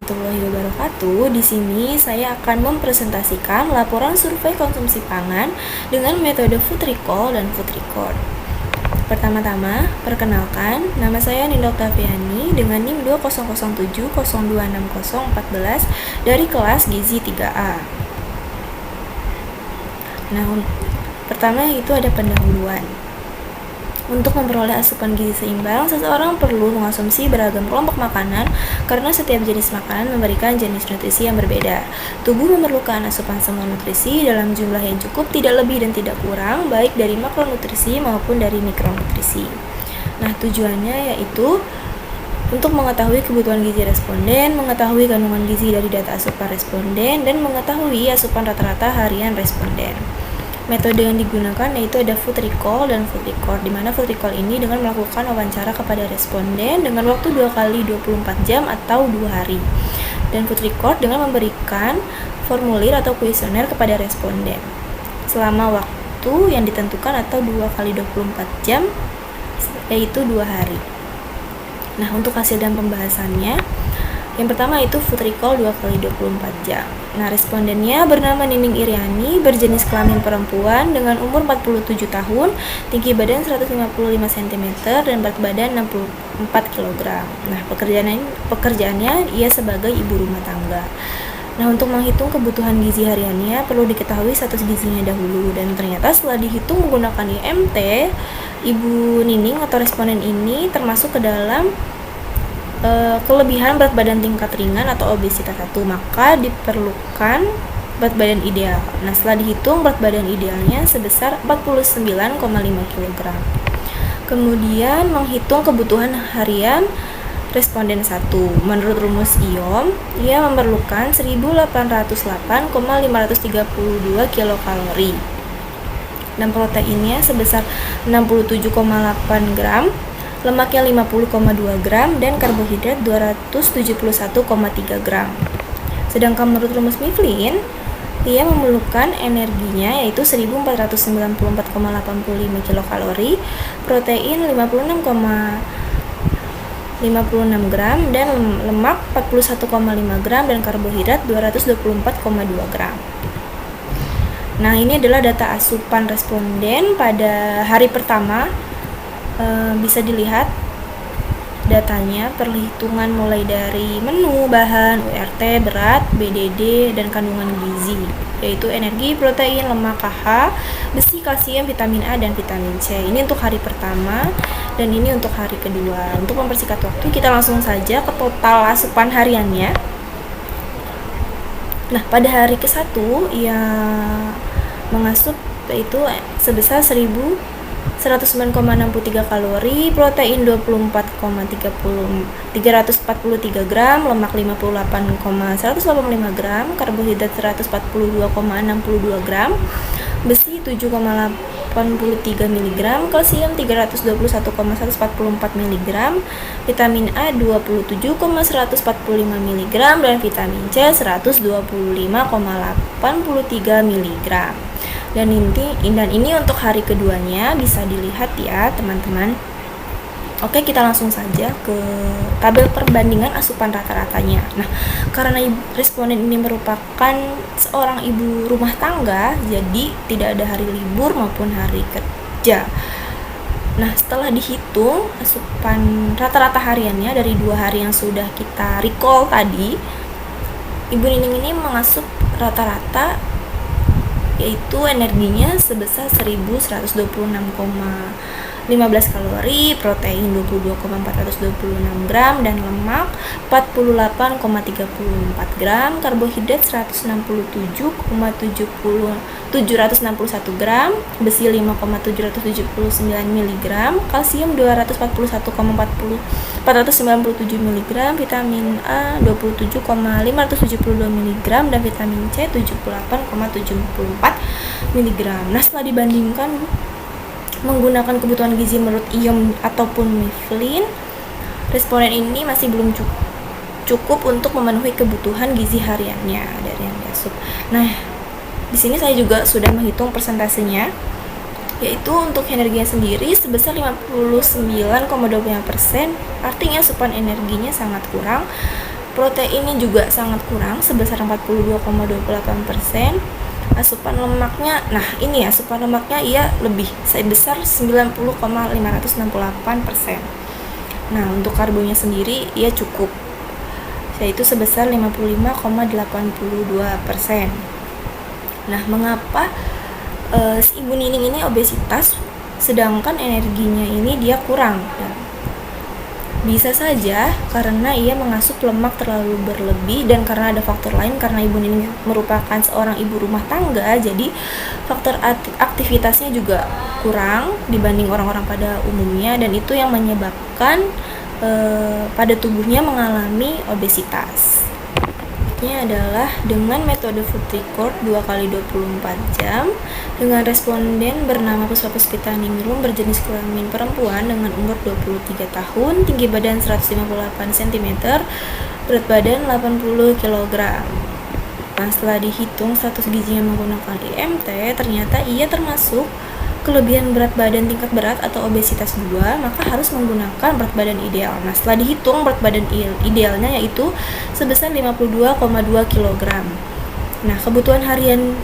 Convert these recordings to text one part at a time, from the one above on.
Warahmatullahi wabarakatuh. Di sini saya akan mempresentasikan laporan survei konsumsi pangan dengan metode food recall dan food record. Pertama-tama, perkenalkan, nama saya Ninda Oktaviani dengan NIM 2007026014 dari kelas Gizi 3A. Nah, pertama itu ada pendahuluan. Untuk memperoleh asupan gizi seimbang, seseorang perlu mengonsumsi beragam kelompok makanan karena setiap jenis makanan memberikan jenis nutrisi yang berbeda. Tubuh memerlukan asupan semua nutrisi dalam jumlah yang cukup, tidak lebih dan tidak kurang, baik dari makronutrisi maupun dari mikronutrisi. Nah, tujuannya yaitu untuk mengetahui kebutuhan gizi responden, mengetahui kandungan gizi dari data asupan responden, dan mengetahui asupan rata-rata harian responden. Metode yang digunakan yaitu ada food recall dan food record, di mana food recall ini dengan melakukan wawancara kepada responden dengan waktu 2 kali 24 jam atau 2 hari. Dan food record dengan memberikan formulir atau kuesioner kepada responden selama waktu yang ditentukan atau 2 kali 24 jam yaitu 2 hari. Nah, untuk hasil dan pembahasannya, yang pertama itu food recall 2 kali 24 jam. Nah, respondennya bernama Nining Iriani, berjenis kelamin perempuan dengan umur 47 tahun, tinggi badan 155 cm dan berat badan 64 kg. Nah, pekerjaannya ia sebagai ibu rumah tangga. Nah, untuk menghitung kebutuhan gizi hariannya perlu diketahui status gizinya dahulu, dan ternyata setelah dihitung menggunakan IMT, Ibu Nining atau responden ini termasuk ke dalam kelebihan berat badan tingkat ringan atau obesitas 1, maka diperlukan berat badan ideal. Nah, setelah dihitung berat badan idealnya sebesar 49,5 kg. Kemudian menghitung kebutuhan harian responden 1. Menurut rumus IOM, ia memerlukan 1808,532 kilokalori dan proteinnya sebesar 67,8 gram, lemaknya 50,2 gram, dan karbohidrat 271,3 gram. Sedangkan menurut rumus Mifflin, ia memerlukan energinya yaitu 1494,85 kilokalori, protein 56 gram, dan lemak 41,5 gram, dan karbohidrat 224,2 gram. Nah, ini adalah data asupan responden pada hari pertama. Bisa dilihat datanya, perhitungan mulai dari menu, bahan, URT, berat, BDD, dan kandungan gizi, yaitu energi, protein, lemak, KH, besi, kalsium, vitamin A, dan vitamin C. Ini untuk hari pertama, dan ini untuk hari kedua. Untuk mempersingkat waktu, kita langsung saja ke total asupan hariannya. Nah, pada hari ke-1 ia mengasup yaitu sebesar 109,63 kalori, protein 343 gram, lemak 58,185 gram, karbohidrat 142,62 gram, besi 7,83 mg, kalsium 321,144 mg, vitamin A 27,145 mg, dan vitamin C 125,83 mg. Dan ini untuk hari keduanya, bisa dilihat ya teman-teman. Oke, kita langsung saja ke tabel perbandingan asupan rata-ratanya. Nah, karena responden ini merupakan seorang ibu rumah tangga, jadi tidak ada hari libur maupun hari kerja. Nah, setelah dihitung asupan rata-rata hariannya dari 2 hari yang sudah kita recall tadi, Ibu Nining ini mengasup rata-rata yaitu energinya sebesar 1126,15 kalori, protein 22,426 gram, dan lemak 48,34 gram, karbohidrat 167,761 gram, besi 5,779 mg, kalsium 241,497 mg, vitamin A 27,572 mg, dan vitamin C 78,74 mg. Nah, setelah dibandingkan menggunakan kebutuhan gizi menurut IOM ataupun Mifflin, responden ini masih belum cukup untuk memenuhi kebutuhan gizi hariannya dari yang diasup. Nah, di sini saya juga sudah menghitung persentasenya, yaitu untuk energinya sendiri sebesar 59,25%, artinya asupan energinya sangat kurang. Proteinnya juga sangat kurang sebesar 42,28%. Asupan lemaknya, asupan lemaknya ia lebih sebesar 90,568%. Nah, untuk karbonya sendiri ia cukup, yaitu sebesar 55,82%. Nah, mengapa si Ibu Nining ini obesitas sedangkan energinya ini dia kurang? Bisa saja karena ia mengasup lemak terlalu berlebih, dan karena ada faktor lain, karena Ibu Nining merupakan seorang ibu rumah tangga, jadi faktor aktivitasnya juga kurang dibanding orang-orang pada umumnya, dan itu yang menyebabkan pada tubuhnya mengalami obesitas. Ini adalah dengan metode food record 2x24 jam dengan responden bernama Puspa Puspita Ningrum, berjenis kelamin perempuan, dengan umur 23 tahun, tinggi badan 158 cm, berat badan 80 kg. Nah, setelah dihitung status gizinya menggunakan IMT, ternyata ia termasuk kelebihan berat badan tingkat berat atau obesitas 2, maka harus menggunakan berat badan ideal. Nah, setelah dihitung berat badan idealnya yaitu sebesar 52,2 kg. Nah, kebutuhan harian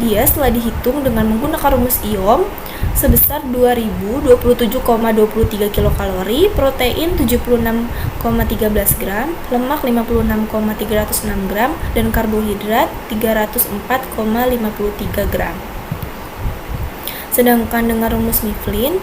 dia setelah dihitung dengan menggunakan rumus IOM sebesar 2027,23 kilokalori, protein 76,13 gram, lemak 56,306 gram, dan karbohidrat 304,53 gram. Sedangkan dengan rumus Mifflin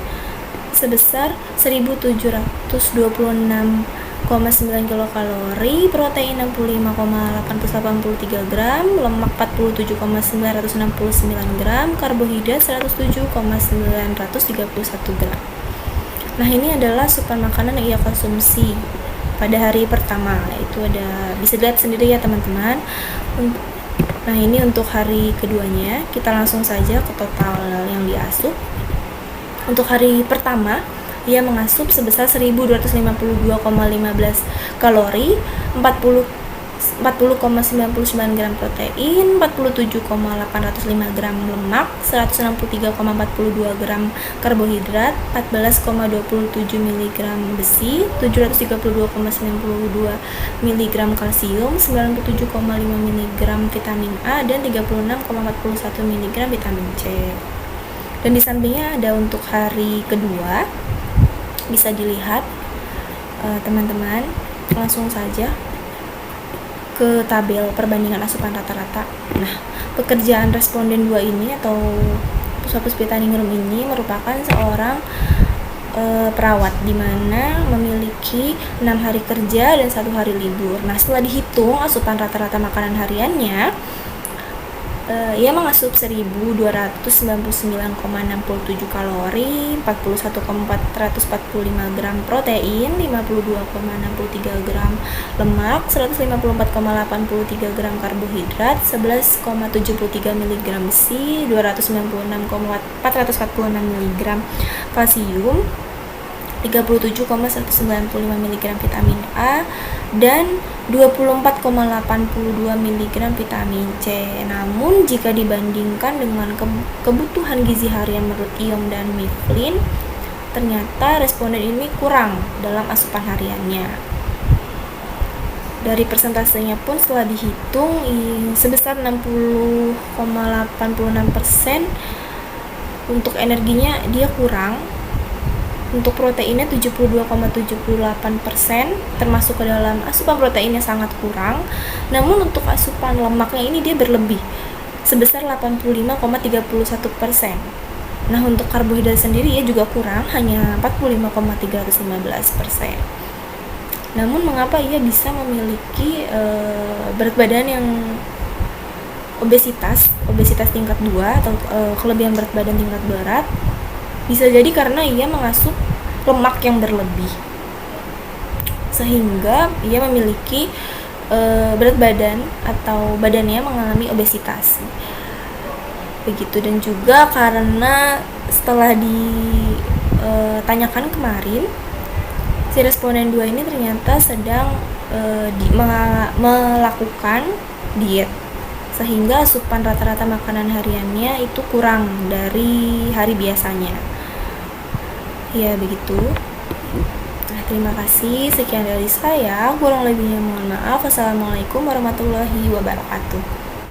sebesar 1726,9 kilokalori, protein 65,883 gram, lemak 47,969 gram, karbohidrat 107,931 gram. Nah, ini adalah asupan makanan yang ia konsumsi pada hari pertama. Itu ada, bisa dilihat sendiri ya teman-teman. Nah, ini untuk hari keduanya, kita langsung saja ke total yang diasup. Untuk hari pertama, ia mengasup sebesar 1252,15 kalori, 40,99 gram protein, 47,805 gram lemak, 163,42 gram karbohidrat, 14,27 mg besi, 732,92 mg kalsium, 97,5 mg vitamin A, dan 36,41 mg vitamin C. Dan di sampingnya ada untuk hari kedua, bisa dilihat teman-teman, langsung saja ke tabel perbandingan asupan rata-rata. Nah, pekerjaan responden 2 ini atau Puspa Puspita Ningrum ini merupakan seorang perawat di mana memiliki 6 hari kerja dan 1 hari libur. Nah, setelah dihitung asupan rata-rata makanan hariannya, ia mengasup 1299,67 kalori, 41,445 gram protein, 52,63 gram lemak, 154,83 gram karbohidrat, 11,73 mg besi, 296,446 mg kalsium, 37,195 mg vitamin A, dan 24,82 mg vitamin C. Namun jika dibandingkan dengan kebutuhan gizi harian menurut IOM dan Mifflin, ternyata responden ini kurang dalam asupan hariannya. Dari persentasenya pun setelah dihitung sebesar 60,86%. Untuk energinya dia kurang. Untuk proteinnya 72,78%, termasuk ke dalam asupan proteinnya sangat kurang. Namun untuk asupan lemaknya ini dia berlebih sebesar 85,31%. Nah, untuk karbohidrat sendiri ia juga kurang, hanya 45,315%. Namun mengapa ia bisa memiliki berat badan yang obesitas tingkat 2 atau kelebihan berat badan tingkat berat? Bisa jadi karena ia mengasup lemak yang berlebih, sehingga ia memiliki berat badan atau badannya mengalami obesitas. Begitu, dan juga karena setelah ditanyakan kemarin, si responden 2 ini ternyata sedang melakukan diet, sehingga asupan rata-rata makanan hariannya itu kurang dari hari biasanya. Ya, begitu. Nah, terima kasih. Sekian dari saya. Kurang lebihnya mohon maaf. Wassalamualaikum warahmatullahi wabarakatuh.